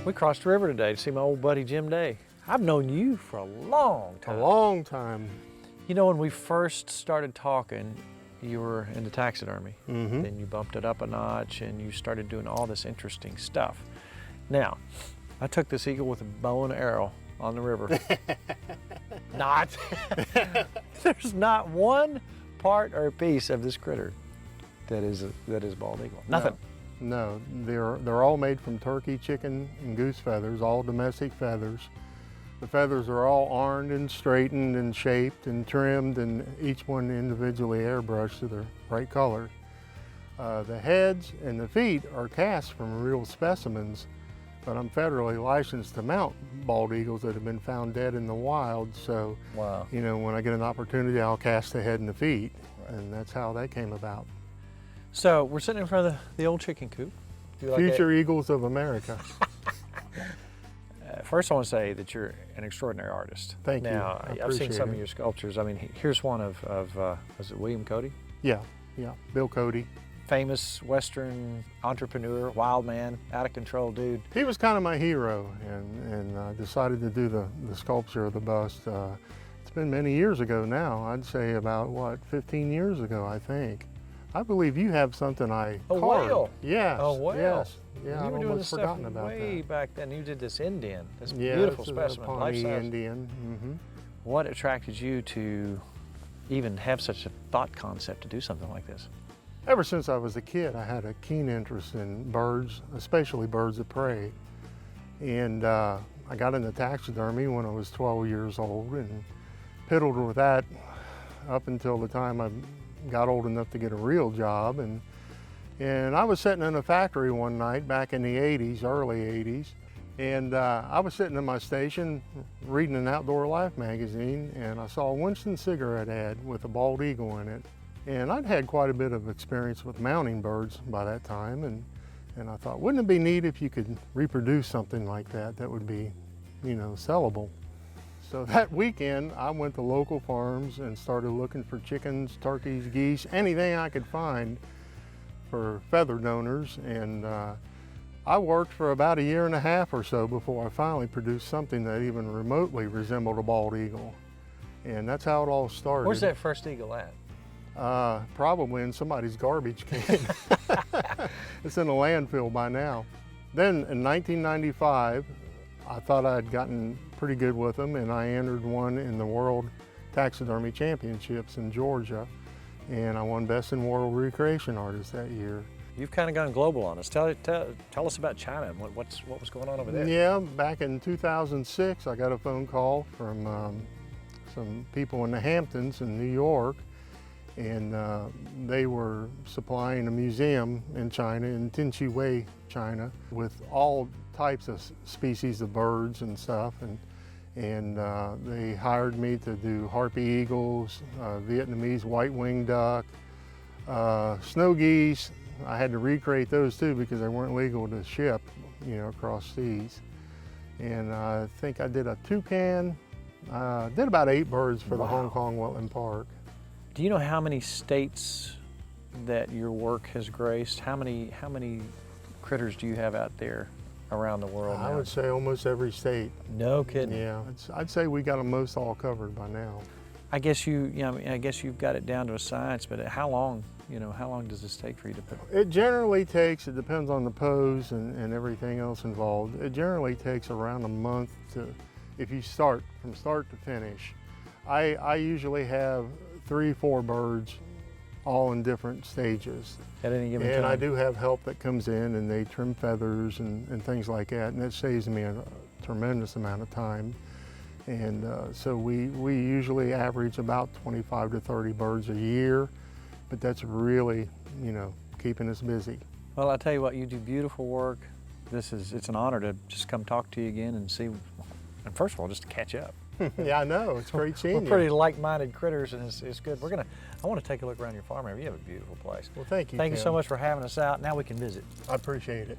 We crossed the river today to see my old buddy Jim Day. I've known you for a long time. A long time. You know, when we first started talking, you were into taxidermy. Mm-hmm. Then you bumped it up a notch and you started doing all this interesting stuff. Now, I took this eagle with a bow and arrow on the river. There's not one part or piece of this critter that is bald eagle. Nothing. No, they're all made from turkey, chicken, and goose feathers, all domestic feathers. The feathers are all ironed and straightened and shaped and trimmed, and each one individually airbrushed to the right color. The heads and the feet are cast from real specimens, but I'm federally licensed to mount bald eagles that have been found dead in the wild. So, Wow. you know, when I get an opportunity, I'll cast the head and the feet, Right. and that's how that came about. So we're sitting in front of the old chicken coop. Do you like Future Eagles of America. First, I want to say that you're an extraordinary artist. Thank you. Now, I I've seen appreciate some it. of your sculptures. I mean, here's one of was it William Cody? Yeah, Bill Cody. Famous Western entrepreneur, wild man, out of control dude. He was kind of my hero, and I decided to do the sculpture of the bust. It's been many years ago now. I'd say about, what, 15 years ago, I think. I believe you have something I A carved. whale. Yes. Oh, wow. Yes. Yeah, You I'd were doing almost this stuff forgotten about way that. back then. You did this Indian, this Yeah, beautiful this is specimen, a life Pawnee size. Indian. Mm-hmm. What attracted you to even have such a thought concept to do something like this? Ever since I was a kid, I had a keen interest in birds, especially birds of prey. And I got into taxidermy when I was 12 years old and piddled with that up until the time I got old enough to get a real job. And I was sitting in a factory one night back in the 80s, early 80s, and I was sitting in my station reading an Outdoor Life magazine, and I saw a Winston cigarette ad with a bald eagle in it. And I'd had quite a bit of experience with mounting birds by that time, and I thought, wouldn't it be neat if you could reproduce something like that that would be, you know, sellable? So that weekend, I went to local farms and started looking for chickens, turkeys, geese, anything I could find for feather donors. And I worked for about a year and a half or so before I finally produced something that even remotely resembled a bald eagle. And that's how it all started. Where's that first eagle at? Probably in somebody's garbage can. It's in a landfill by now. Then in 1995, I thought I'd gotten pretty good with them, and I entered one in the World Taxidermy Championships in Georgia, and I won Best in World Recreation Artist that year. You've kind of gone global on us. Tell us about China and what was going on over there. Yeah, back in 2006, I got a phone call from some people in the Hamptons in New York, and they were supplying a museum in China, in Tianqiwei, China, with all types of species of birds and stuff, and they hired me to do harpy eagles, Vietnamese white-winged duck, snow geese. I had to recreate those too because they weren't legal to ship, you know, across seas. And I think I did a toucan, did about 8 birds for the Hong Kong Wetland Park. Do you know how many states that your work has graced? How many critters do you have out there around the world I now? would say almost every state. No kidding. Yeah, I'd say we got them most all covered by now. I guess I guess you've got it down to a science, but how long does this take for you to put? It generally takes, it depends on the pose and everything else involved, it generally takes around a month if you start from start to finish. I usually have 3-4 birds all in different stages. At any given time? And I do have help that comes in and they trim feathers and things like that, and it saves me a tremendous amount of time. And so we usually average about 25 to 30 birds a year, but that's really, you know, keeping us busy. Well, I tell you what, you do beautiful work. It's an honor to just come talk to you again and see, and first of all, just to catch up. Yeah, I know, it's great seeing you. We're pretty like-minded critters, and it's good. I want to take a look around your farm area. You have a beautiful place. Well, thank you, Thank you Tim. so much for having us out. Now we can visit. I appreciate it.